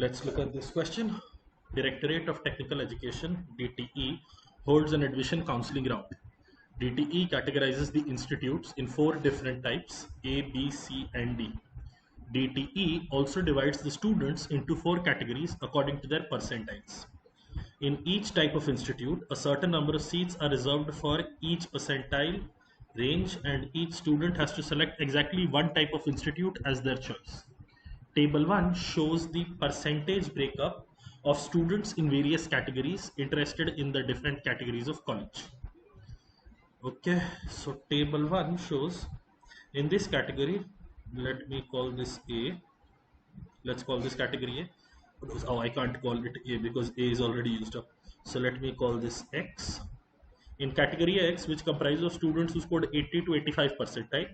Let's look at this question. Directorate of Technical Education (DTE) holds an admission counseling round. DTE categorizes the institutes in 4 different types: A, B, C, and D. DTE also divides the students into 4 categories according to their percentiles. In each type of institute, a certain number of seats are reserved for each percentile range, and each student has to select exactly one type of institute as their choice. Table 1 shows the percentage breakup of students in various categories interested in the different categories of college. Okay, so table 1 shows in this category, let me call this A. Let's call this category A. Oh, I can't call it A because A is already used up. So let me call this X. In category X, which comprises of students who scored 80 to 85 percentile,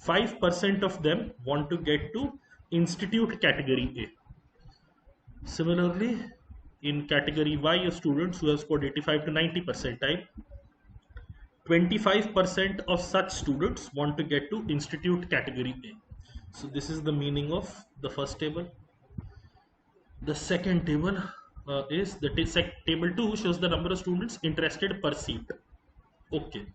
5% of them want to get to institute category A. Similarly, in category Y of students who have scored 85 to 90 percentile, 25% of such students want to get to institute category A. So this is the meaning of the first table. The second table is the table 2 shows the number of students interested per seat. Okay.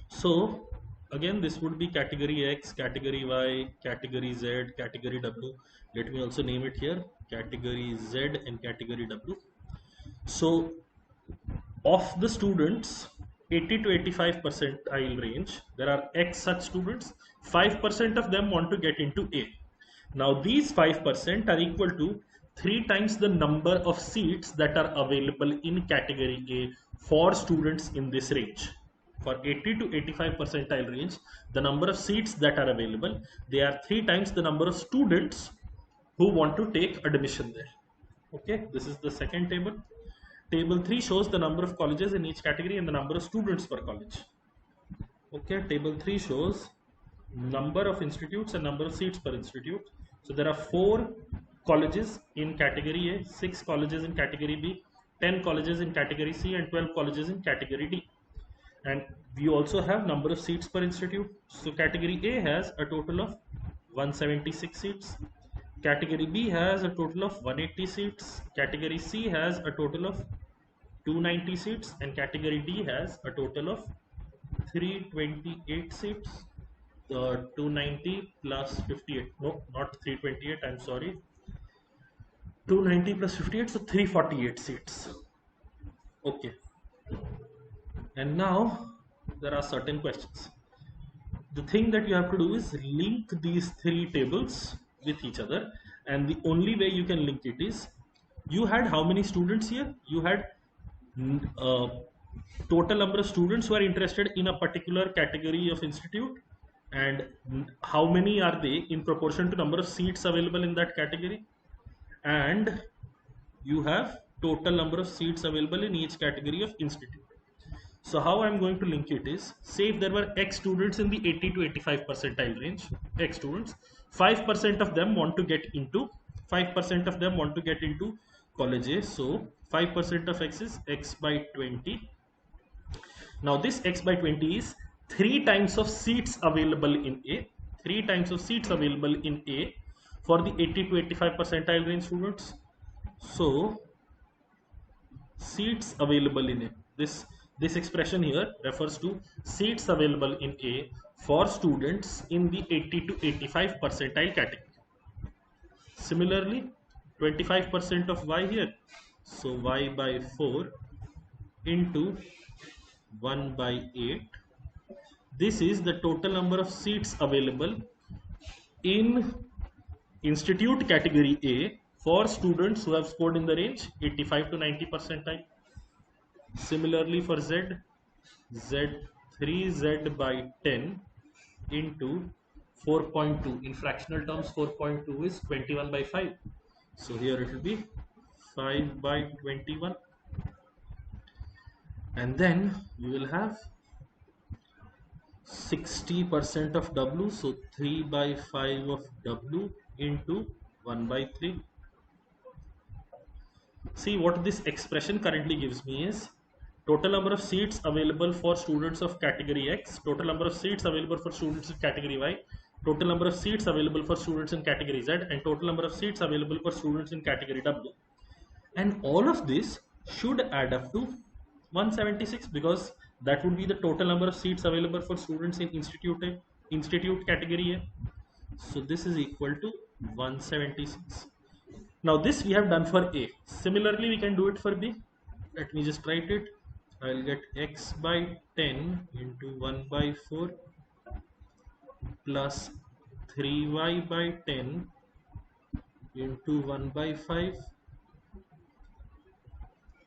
So again, this would be category X, category Y, category Z, category W. Let me also name it here, category Z and category W. So of the students 80 to 85 percentile range, there are X such students. 5% of them want to get into A. Now these 5% are equal to 3 times the number of seats that are available in category A for students in this range. For 80 to 85 percentile range, the number of seats that are available, they are 3 times the number of students who want to take admission there. Okay, this is the second table. Table 3 shows the number of colleges in each category and the number of students per college. Okay, table 3 shows number of institutes and number of seats per institute. So there are 4 colleges in category A, 6 colleges in category B, 10 colleges in category C, and 12 colleges in category D. And we also have number of seats per institute. So category A has a total of 176 seats. Category B has a total of 180 seats. Category C has a total of 290 seats, and category D has a total of 328 seats. 290 plus 58, no, not 328, I'm sorry, 290 plus 58, so 348 seats. Okay, and now there are certain questions. The thing that you have to do is link these 3 tables with each other, and the only way you can link it is, you had how many students here? You had total number of students who are interested in a particular category of institute, and how many are they in proportion to number of seats available in that category, and you have total number of seats available in each category of institute. So how I'm going to link it is, say if there were X students in the 80 to 85 percentile range, X students, 5% of them want to get into college A. So 5% of X is X by 20. Now this X by 20 is 3 times of seats available in A, 3 times of seats available in A for the 80 to 85 percentile range students. So seats available in A, this expression here refers to seats available in A for students in the 80 to 85 percentile category. Similarly, 25% of Y here, so Y by 4 into 1 by 8. This is the total number of seats available in institute category A for students who have scored in the range 85 to 90 percentile. Similarly for Z, Z3Z by 10 into 4.2. In fractional terms, 4.2 is 21 by 5. So here it will be 5 by 21. And then we will have 60% of W, so 3 by 5 of W into 1 by 3. See, what this expression currently gives me is total number of seats available for students of category X, total number of seats available for students of category Y, total number of seats available for students in category Z, and total number of seats available for students in category W. And all of this should add up to 176, because that would be the total number of seats available for students in institute category A. So this is equal to 176. Now this we have done for A. Similarly, we can do it for B. Let me just write it. I'll get x by 10 into 1 by 4 plus 3y by 10 into 1 by 5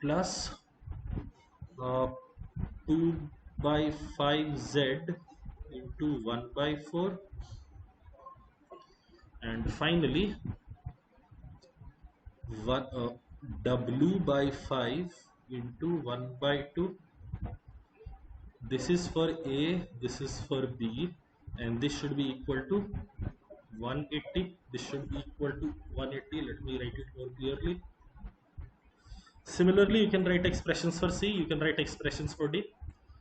plus 2 by 5z into 1 by 4, and finally w by 5 into 1 by 2. This is for A, this is for B, and this should be equal to 180. This should be equal to 180. Let me write it more clearly. Similarly, you can write expressions for C, you can write expressions for D.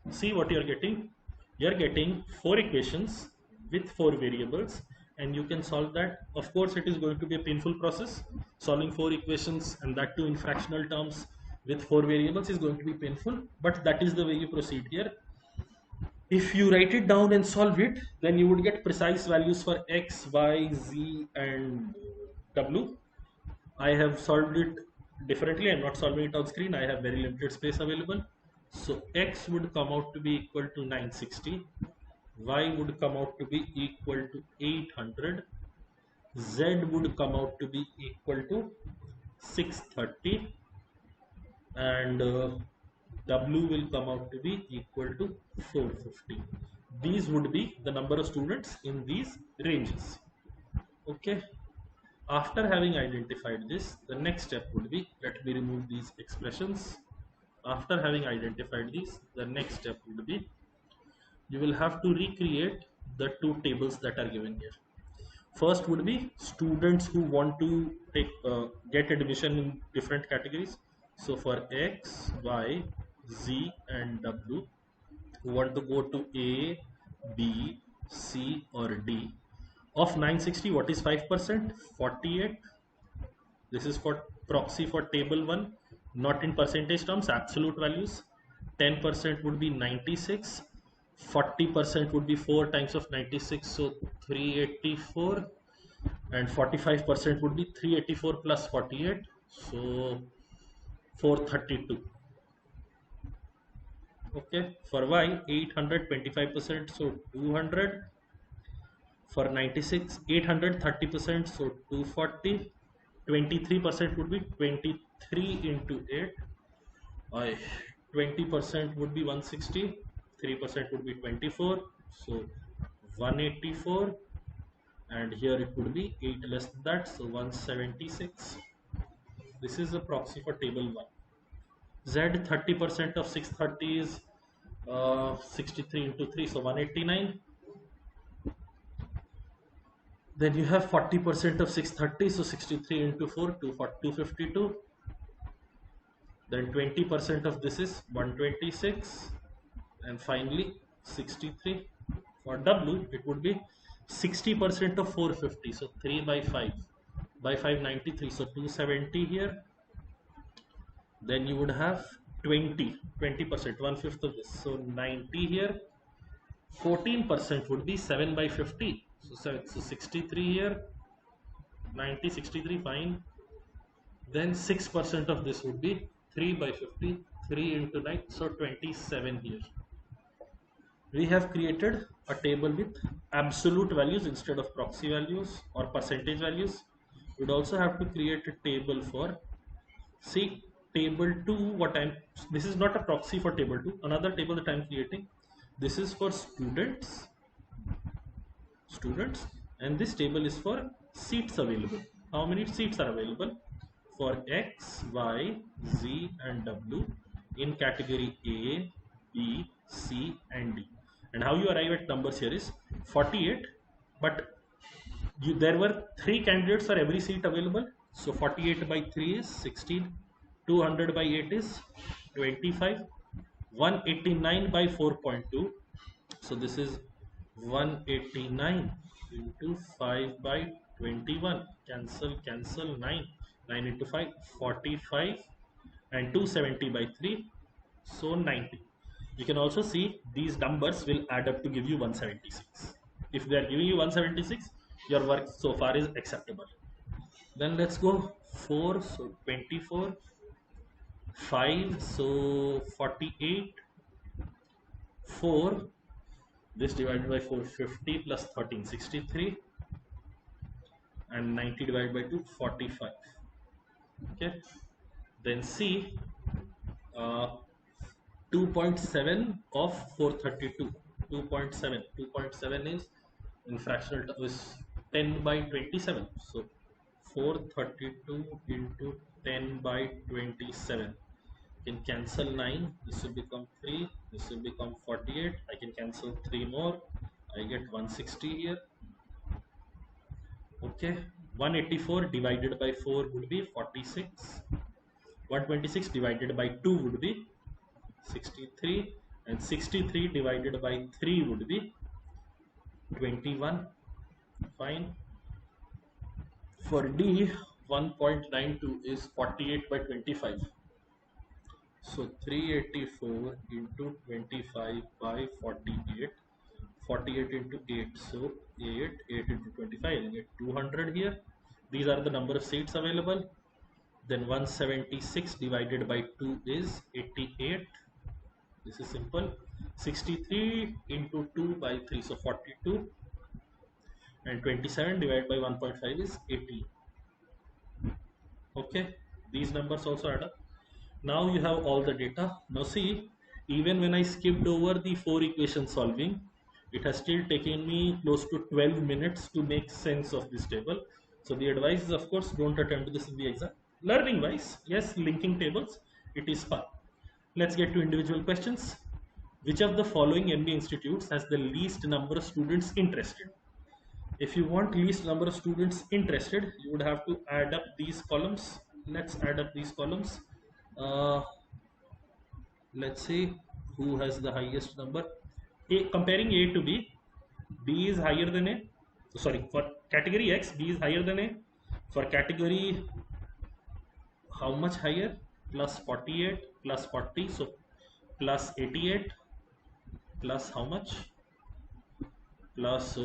See what you are getting. You are getting 4 equations with 4 variables, and you can solve that. Of course, it is going to be a painful process. Solving 4 equations, and that too in fractional terms with 4 variables, is going to be painful, but that is the way you proceed here. If you write it down and solve it, then you would get precise values for x, y, z, and w. I have solved it differently. I'm not solving it on screen. I have very limited space available. So x would come out to be equal to 960, y would come out to be equal to 800, z would come out to be equal to 630, and w will come out to be equal to 450. These would be the number of students in these ranges. Okay. After having identified this, the next step would be, let me remove these expressions. After having identified these, the next step would be, you will have to recreate the 2 tables that are given here. First would be students who want to get admission in different categories. So for X, Y, Z, and W, who want to go to A, B, C, or D. Of 960, what is 5%? 48. This is for proxy for table 1, not in percentage terms, absolute values. 10% would be 96. 40% would be 4 times of 96, so 384. And 45% would be 384 plus 48, so 432. Okay, for Y, 800, 25%, so 200. For 96, 800, 30%, so 240. 23% would be 23 into 8. 20% would be 160. 3% would be 24, so 184. And here it would be 8 less than that, so 176. This is a proxy for table 1. Z, 30% of 630 is 63 into 3, so 189. Then you have 40% of 630, so 63 into 4, 252. Then 20% of this is 126. And finally 63. For W, it would be 60% of 450, so 3 by 5. By 593, so 270 here. Then you would have 20%, 1/5 of this, so 90 here. 14% would be 7 by 50. So 63 here, 90, 63, fine. Then 6% of this would be 3 by 50, 3 into 9, so 27 here. We have created a table with absolute values instead of proxy values or percentage values. We'd also have to create a table for, see, table 2, this is not a proxy for table 2, another table that I'm creating. This is for students, and this table is for seats available. How many seats are available for X, Y, Z, and W in category A, B, C, and D. And how you arrive at numbers here is 48, but there were 3 candidates for every seat available. So 48 by 3 is 16, 200 by 8 is 25, 189 by 4.2. So this is 189 into 5 by 21. Cancel 9. 9 into 5, 45, and 270 by 3, so 90. You can also see these numbers will add up to give you 176. If they are giving you 176, your work so far is acceptable. Then let's go 4, so 24, 5, so 48, 4, this divided by 4, 50 plus 13, 63, and 90 divided by 2, 45. Okay, then C, uh, 2.7 of 432. 2.7 is in fractional is 10 by 27. So 432 into 10 by 27. I can cancel 9. This will become 3. This will become 48. I can cancel 3 more. I get 160 here. Okay. 184 divided by 4 would be 46. 126 divided by 2 would be 63, and 63 divided by 3 would be 21. Fine. For D, 1.92 is 48 by 25. So 384 into 25 by 48. 48 into 8. So 8 into 25. I'll get 200 here. These are the number of seats available. Then 176 divided by 2 is 88. This is simple. 63 into 2 by 3, so 42, and 27 divided by 1.5 is 80. Okay, these numbers also add up. Now you have all the data. Now see, even when I skipped over the 4 equation solving, it has still taken me close to 12 minutes to make sense of this table. So the advice is, of course, don't attempt this in the exam. Learning wise, yes, linking tables, it is fun. Let's get to individual questions. Which of the following MBA institutes has the least number of students interested? If you want least number of students interested, you would have to add up these columns. Let's add up these columns. Uh, let's see who has the highest number. Comparing A to B, B is higher than A. Sorry, for category X, B is higher than A. For category, how much higher? Plus 48, plus 40, so plus 88, plus how much? Plus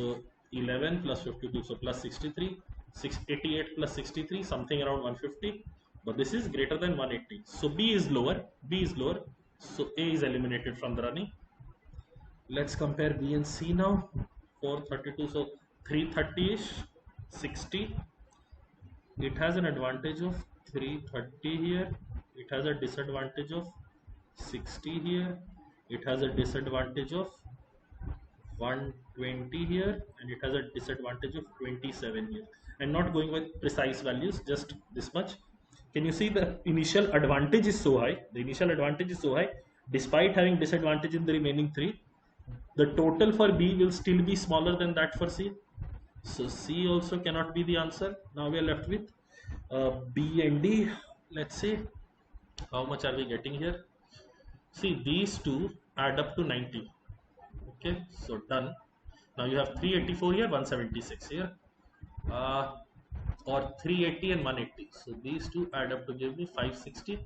11 plus 52, so plus 63. 688 plus 63, something around 150, but this is greater than 180, so B is lower. So A is eliminated from the running. Let's compare B and C now. 432, so 330ish, 60. It has an advantage of 330 here. It has a disadvantage of 60 here. It has a disadvantage of 120 here, and it has a disadvantage of 27 here. I'm not going with precise values, just this much. Can you see the initial advantage is so high? The initial advantage is so high, despite having disadvantage in the remaining 3. The total for B will still be smaller than that for C. So C also cannot be the answer. Now we are left with B and D. Let's see how much are we getting here. See, these two add up to 90. Okay, so done. Now you have 384 here, 176 here, or 380 and 180. So these two add up to give me 560.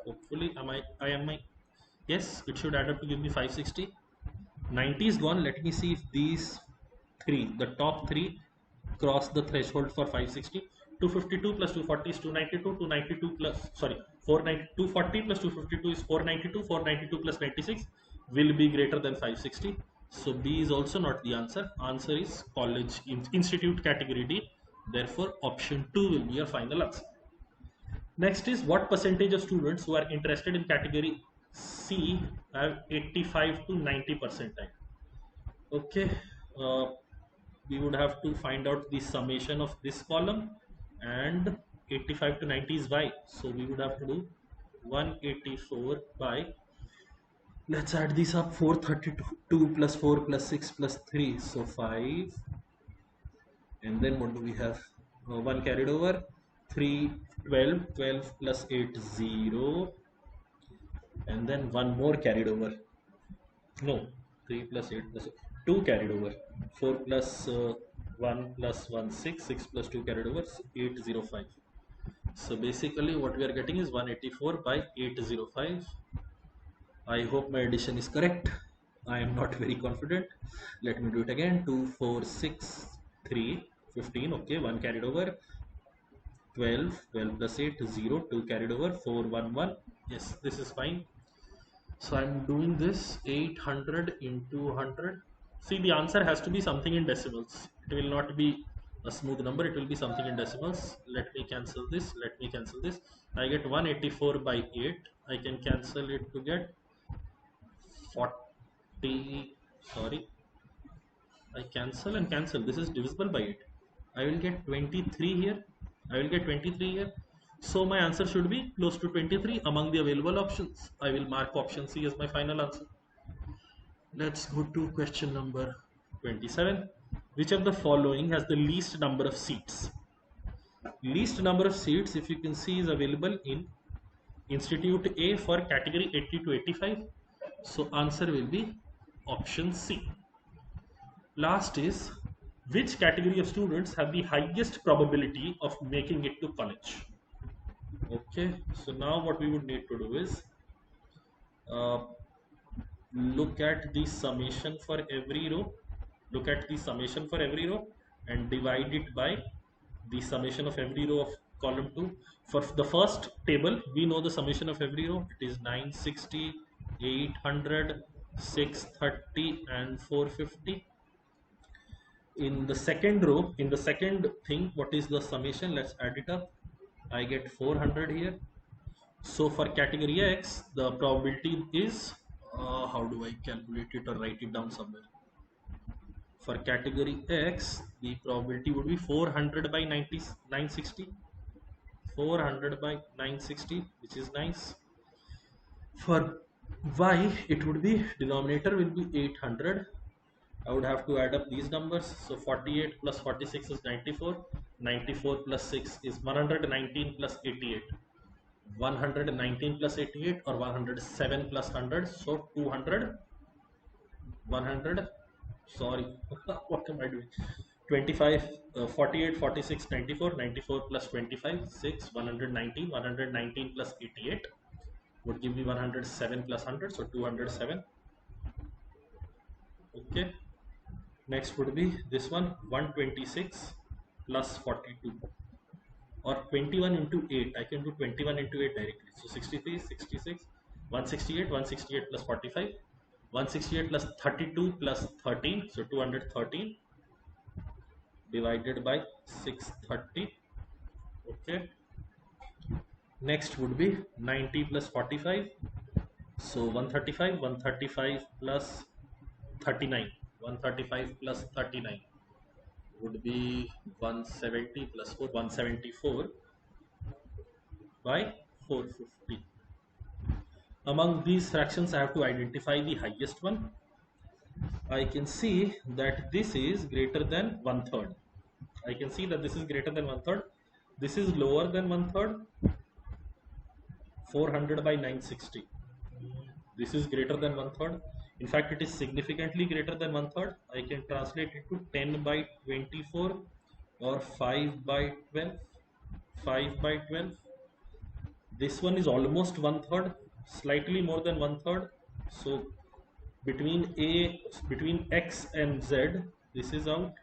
Hopefully, yes, it should add up to give me 560. 90 is gone. Let me see if these three, the top 3, cross the threshold for 560. 252 plus 240 is 292. 292 plus, sorry, 240 plus 252 is 492. 492 plus 96 will be greater than 560. So B is also not the answer. Answer is college institute category D. Therefore, option 2 will be your final answer. Next is, what percentage of students who are interested in category C have 85 to 90 percentile? Okay, we would have to find out the summation of this column, and 85 to 90 is y, so we would have to do 184 by, let's add these up, 432 plus 4 plus 6 plus 3, so 5, and then what do we have? 1 carried over, 3, 12, 12 plus 8, 0, and then 1 more carried over. No, 3 plus 8 plus 2 carried over. 4 plus 1 plus 1, 6. 6 plus 2 carried over, 805. So basically what we are getting is 184 by 805. I hope my addition is correct. I am not very confident. Let me do it again. 2, 4, 6, 3, 15. Okay, 1 carried over. 12, 12 plus 8, 0, 2 carried over. 4, 1, 1. Yes, this is fine. So I'm doing this 800 into 100. See, the answer has to be something in decimals. It will not be a smooth number. It will be something in decimals. Let me cancel this. Let me cancel this. I get 184 by 8. I can cancel it to get 40. Sorry. I cancel and cancel. This is divisible by 8. I will get 23 here. I will get 23 here. So my answer should be close to 23 among the available options. I will mark option C as my final answer. Let's go to question number 27. Which of the following has the least number of seats? Least number of seats, if you can see, is available in Institute A for category 80 to 85. So answer will be option C. Last is, which category of students have the highest probability of making it to college? Okay, so now what we would need to do is uh, look at the summation for every row. Look at the summation for every row and divide it by the summation of every row of column 2. For the first table, we know the summation of every row. It is 960, 800, 630 and 450. In the second row, in the second thing, what is the summation? Let's add it up. I get 400 here. So for category X, the probability is, how do I calculate it or write it down somewhere? For category X, the probability would be 400 by 960. 400 by 960, which is nice. For Y, it would be, denominator will be 800. I would have to add up these numbers. So 48 plus 46 is 94. 94 plus 6 is 119 plus 88. 119 plus 88 or 107 plus 100. So 200. 100. Sorry, what am I doing? 25, 48, 46, 94. 94 plus 25, 6, 119. 119 plus 88 would give me 107 plus 100. So 207. Okay. Next would be this one, 126 plus 42 or 21 into 8. I can do 21 into 8 directly. So 63, 66, 168, 168 plus 45, 168 plus 32 plus 13. So 213 divided by 630. Okay. Next would be 90 plus 45. So 135, 135 plus 39. 135 plus 39 would be 170 plus 4, 174 by 450. Among these fractions, I have to identify the highest one. I can see that this is greater than 1/3. I can see that this is greater than 1/3. This is lower than 1/3. 400 by 960. This is greater than 1/3. In fact, it is significantly greater than 1/3. I can translate it to 10 by 24 or 5 by 12. 5 by 12. This one is almost 1/3, slightly more than 1/3. So between X and Z, this is out.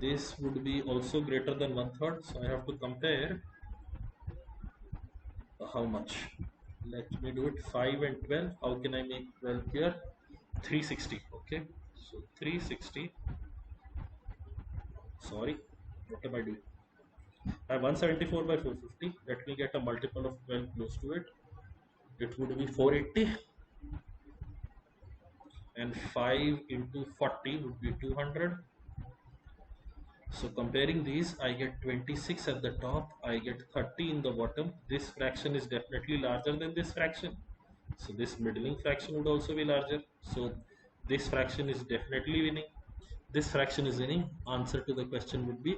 This would be also greater than 1/3. So I have to compare how much. Let me do it. 5 and 12. How can I make 12 here? 360. Okay. So 360. Sorry. What am I doing? I have 174 by 450. Let me get a multiple of 12 close to it. It would be 480. And 5 into 40 would be 200. So comparing these, I get 26 at the top, I get 30 in the bottom. This fraction is definitely larger than this fraction. So this middling fraction would also be larger. So this fraction is definitely winning. This fraction is winning. Answer to the question would be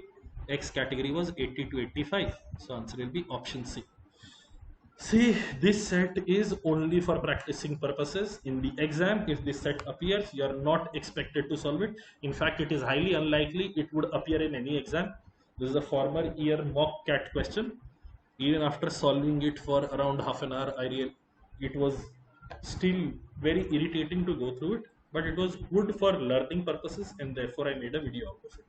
X category was 80 to 85. So answer will be option C. See, this set is only for practicing purposes. In the exam, if this set appears, you are not expected to solve it. In fact, it is highly unlikely it would appear in any exam. This is a former year mock CAT question. Even after solving it for around half an hour, it was still very irritating to go through it. But it was good for learning purposes, and therefore I made a video out of it.